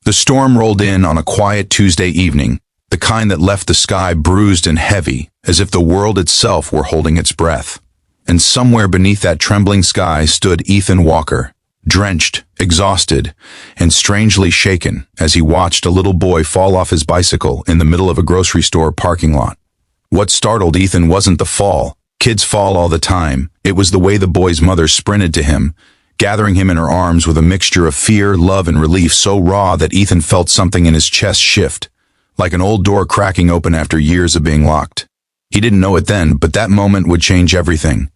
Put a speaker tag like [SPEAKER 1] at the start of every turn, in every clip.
[SPEAKER 1] The storm rolled in on a quiet Tuesday evening, the kind that left the sky bruised and heavy, as if the world itself were holding its breath. And somewhere beneath that trembling sky stood Ethan Walker, drenched, exhausted, and strangely shaken as he watched a little boy fall off his bicycle in the middle of a grocery store parking lot. What startled Ethan wasn't the fall. Kids fall all the time. It was the way the boy's mother sprinted to him, gathering him in her arms with a mixture of fear, love, and relief so raw that Ethan felt something in his chest shift, like an old door cracking open after years of being locked. He didn't know it then, but that moment would change everything.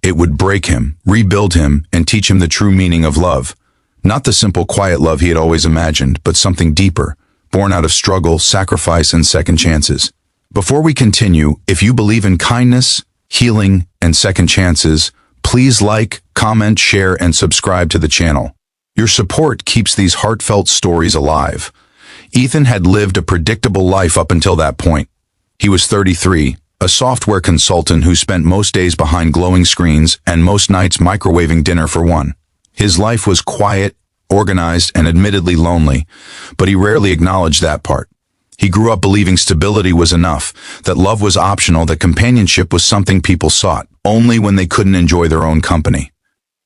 [SPEAKER 1] It would break him, rebuild him, and teach him the true meaning of love. Not the simple, quiet love he had always imagined, but something deeper, born out of struggle, sacrifice, and second chances. Before we continue, if you believe in kindness, healing, and second chances, please like, comment, share, and subscribe to the channel. Your support keeps these heartfelt stories alive. Ethan had lived a predictable life up until that point. He was 33, a software consultant who spent most days behind glowing screens and most nights microwaving dinner for one. His life was quiet, organized, and admittedly lonely, but he rarely acknowledged that part. He grew up believing stability was enough, that love was optional, that companionship was something people sought, only when they couldn't enjoy their own company.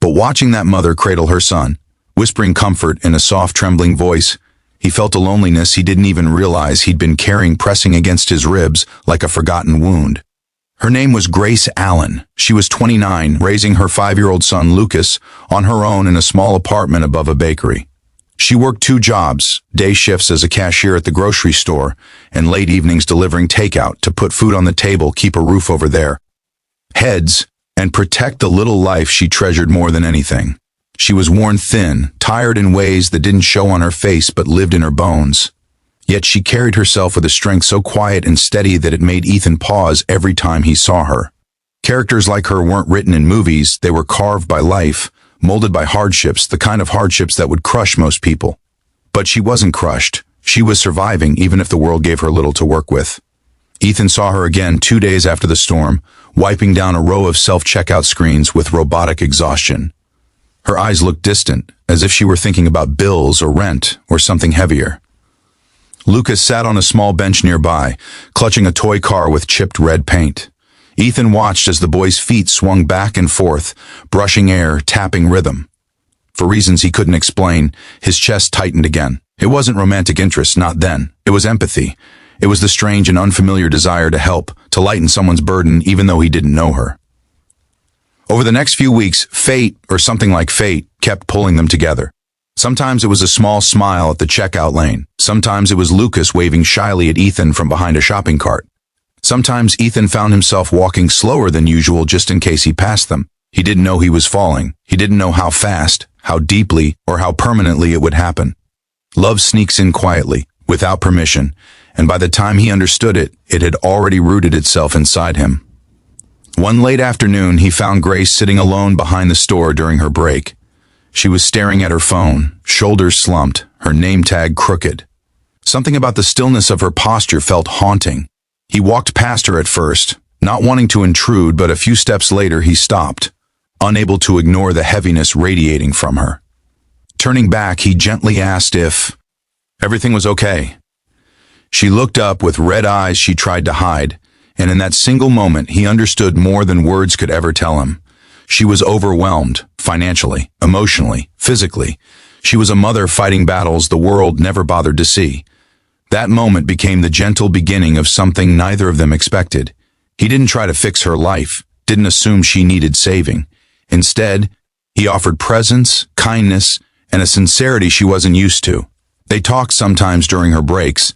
[SPEAKER 1] But watching that mother cradle her son, whispering comfort in a soft, trembling voice, he felt a loneliness he didn't even realize he'd been carrying pressing against his ribs like a forgotten wound. Her name was Grace Allen. She was 29, raising her 5-year-old son Lucas on her own in a small apartment above a bakery. She worked 2 jobs, day shifts as a cashier at the grocery store and late evenings delivering takeout to put food on the table, keep a roof over their heads, and protect the little life she treasured more than anything. She was worn thin, tired in ways that didn't show on her face but lived in her bones. Yet she carried herself with a strength so quiet and steady that it made Ethan pause every time he saw her. Characters like her weren't written in movies, they were carved by life, molded by hardships, the kind of hardships that would crush most people. But she wasn't crushed. She was surviving even if the world gave her little to work with. Ethan saw her again 2 days after the storm, wiping down a row of self-checkout screens with robotic exhaustion. Her eyes looked distant, as if she were thinking about bills or rent or something heavier. Lucas sat on a small bench nearby, clutching a toy car with chipped red paint. Ethan watched as the boy's feet swung back and forth, brushing air, tapping rhythm. For reasons he couldn't explain, his chest tightened again. It wasn't romantic interest, not then. It was empathy. It was the strange and unfamiliar desire to help, to lighten someone's burden even though he didn't know her. Over the next few weeks, fate, or something like fate, kept pulling them together. Sometimes it was a small smile at the checkout lane. Sometimes it was Lucas waving shyly at Ethan from behind a shopping cart. Sometimes Ethan found himself walking slower than usual just in case he passed them. He didn't know he was falling. He didn't know how fast, how deeply, or how permanently it would happen. Love sneaks in quietly, without permission, and by the time he understood it, it had already rooted itself inside him. One late afternoon, he found Grace sitting alone behind the store during her break. She was staring at her phone, shoulders slumped, her name tag crooked. Something about the stillness of her posture felt haunting. He walked past her at first, not wanting to intrude, but a few steps later he stopped, unable to ignore the heaviness radiating from her. Turning back, he gently asked if everything was okay. She looked up with red eyes she tried to hide, and in that single moment he understood more than words could ever tell him. She was overwhelmed, financially, emotionally, physically. She was a mother fighting battles the world never bothered to see. That moment became the gentle beginning of something neither of them expected. He didn't try to fix her life, didn't assume she needed saving. Instead, he offered presence, kindness, and a sincerity she wasn't used to. They talked sometimes during her breaks.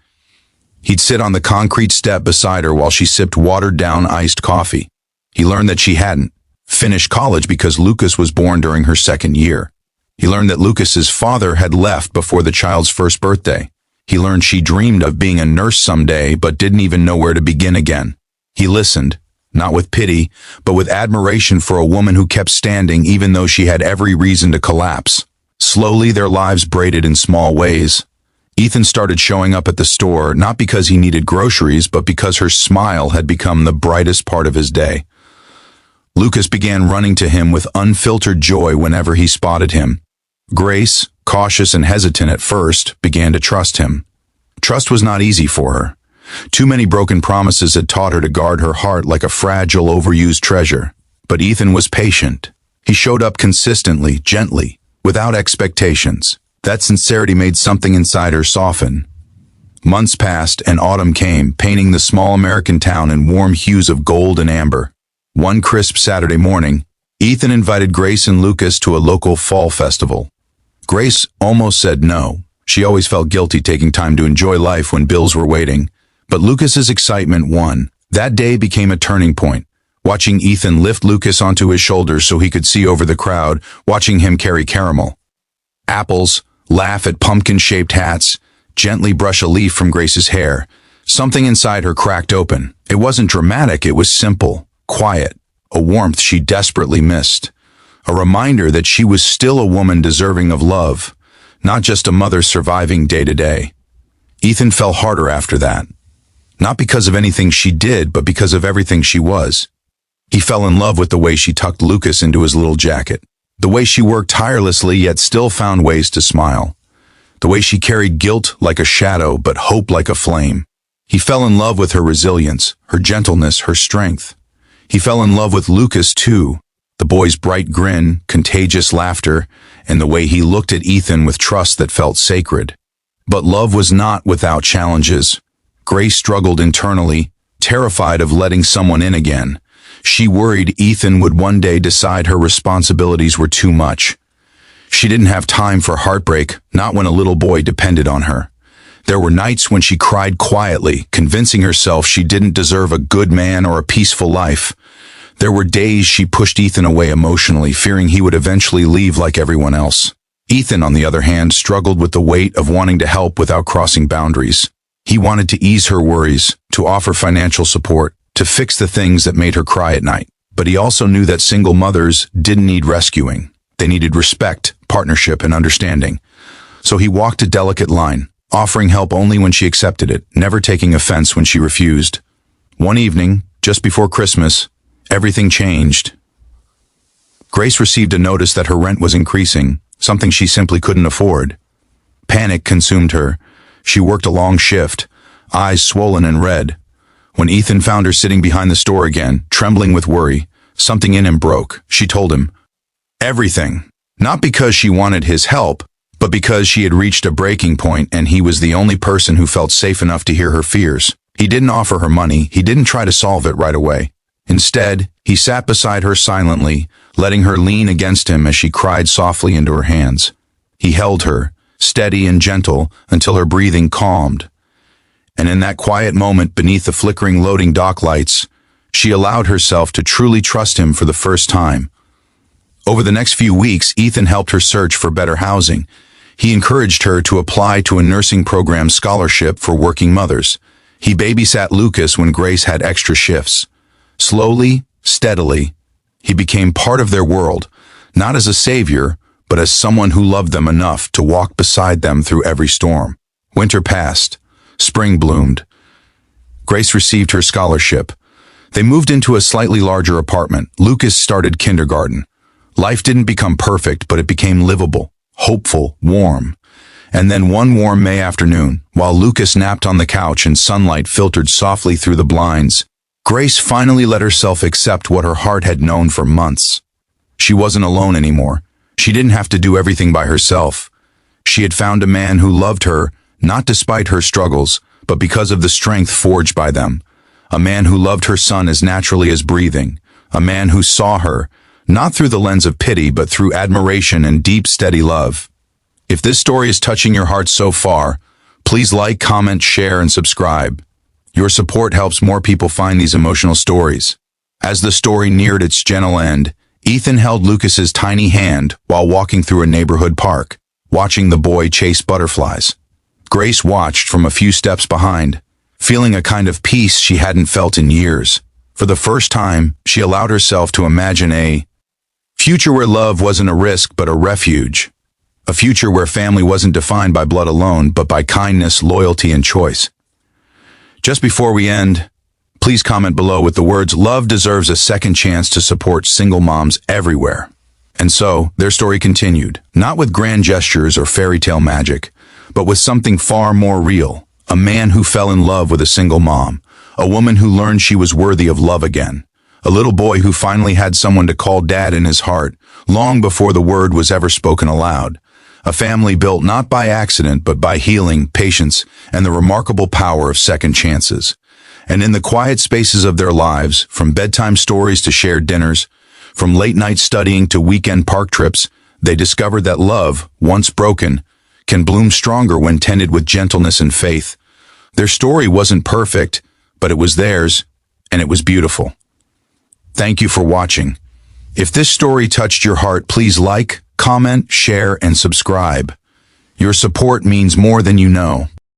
[SPEAKER 1] He'd sit on the concrete step beside her while she sipped watered-down iced coffee. He learned that she hadn't finished college because Lucas was born during her second year. He learned that Lucas's father had left before the child's first birthday. He learned she dreamed of being a nurse someday but didn't even know where to begin again. He listened, not with pity, but with admiration for a woman who kept standing even though she had every reason to collapse. Slowly, their lives braided in small ways. Ethan started showing up at the store not because he needed groceries, but because her smile had become the brightest part of his day. Lucas began running to him with unfiltered joy whenever he spotted him. Grace, cautious and hesitant at first, began to trust him. Trust was not easy for her. Too many broken promises had taught her to guard her heart like a fragile, overused treasure. But Ethan was patient. He showed up consistently, gently, without expectations. That sincerity made something inside her soften. Months passed and autumn came, painting the small American town in warm hues of gold and amber. One crisp Saturday morning, Ethan invited Grace and Lucas to a local fall festival. Grace almost said no. She always felt guilty taking time to enjoy life when bills were waiting. But Lucas's excitement won. That day became a turning point. Watching Ethan lift Lucas onto his shoulders so he could see over the crowd, watching him carry caramel, apples, laugh at pumpkin-shaped hats, gently brush a leaf from Grace's hair. Something inside her cracked open. It wasn't dramatic, it was simple, quiet, a warmth she desperately missed. A reminder that she was still a woman deserving of love, not just a mother surviving day to day. Ethan fell harder after that. Not because of anything she did, but because of everything she was. He fell in love with the way she tucked Lucas into his little jacket, the way she worked tirelessly yet still found ways to smile, the way she carried guilt like a shadow but hope like a flame. He fell in love with her resilience, her gentleness, her strength. He fell in love with Lucas too, the boy's bright grin, contagious laughter, and the way he looked at Ethan with trust that felt sacred. But love was not without challenges. Grace struggled internally, terrified of letting someone in again. She worried Ethan would one day decide her responsibilities were too much. She didn't have time for heartbreak, not when a little boy depended on her. There were nights when she cried quietly, convincing herself she didn't deserve a good man or a peaceful life. There were days she pushed Ethan away emotionally, fearing he would eventually leave like everyone else. Ethan, on the other hand, struggled with the weight of wanting to help without crossing boundaries. He wanted to ease her worries, to offer financial support, to fix the things that made her cry at night. But he also knew that single mothers didn't need rescuing. They needed respect, partnership, and understanding. So he walked a delicate line, offering help only when she accepted it, never taking offense when she refused. One evening, just before Christmas, everything changed. Grace received a notice that her rent was increasing, something she simply couldn't afford. Panic consumed her. She worked a long shift, eyes swollen and red. When Ethan found her sitting behind the store again, trembling with worry, something in him broke. She told him everything, not because she wanted his help, but because she had reached a breaking point and he was the only person who felt safe enough to hear her fears. He didn't offer her money. He didn't try to solve it right away. Instead, he sat beside her silently, letting her lean against him as she cried softly into her hands. He held her, steady and gentle, until her breathing calmed. And in that quiet moment beneath the flickering loading dock lights, she allowed herself to truly trust him for the first time. Over the next few weeks, Ethan helped her search for better housing. He encouraged her to apply to a nursing program scholarship for working mothers. He babysat Lucas when Grace had extra shifts. Slowly, steadily, he became part of their world, not as a savior, but as someone who loved them enough to walk beside them through every storm. Winter passed. Spring bloomed. Grace received her scholarship. They moved into a slightly larger apartment. Lucas started kindergarten. Life didn't become perfect, but it became livable, hopeful, warm. And then one warm May afternoon, while Lucas napped on the couch and sunlight filtered softly through the blinds, Grace finally let herself accept what her heart had known for months. She wasn't alone anymore. She didn't have to do everything by herself. She had found a man who loved her, not despite her struggles, but because of the strength forged by them. A man who loved her son as naturally as breathing. A man who saw her, not through the lens of pity, but through admiration and deep, steady love. If this story is touching your heart so far, please like, comment, share, and subscribe. Your support helps more people find these emotional stories. As the story neared its gentle end, Ethan held Lucas's tiny hand while walking through a neighborhood park, watching the boy chase butterflies. Grace watched from a few steps behind, feeling a kind of peace she hadn't felt in years. For the first time, she allowed herself to imagine a future where love wasn't a risk but a refuge. A future where family wasn't defined by blood alone, but by kindness, loyalty, and choice. Just before we end, please comment below with the words, "Love deserves a second chance," to support single moms everywhere. And so, their story continued, not with grand gestures or fairy tale magic, but with something far more real. A man who fell in love with a single mom, a woman who learned she was worthy of love again, a little boy who finally had someone to call dad in his heart, long before the word was ever spoken aloud. A family built not by accident, but by healing, patience, and the remarkable power of second chances. And in the quiet spaces of their lives, from bedtime stories to shared dinners, from late-night studying to weekend park trips, they discovered that love, once broken, can bloom stronger when tended with gentleness and faith. Their story wasn't perfect, but it was theirs, and it was beautiful. Thank you for watching. If this story touched your heart, please like, comment, share, and subscribe. Your support means more than you know.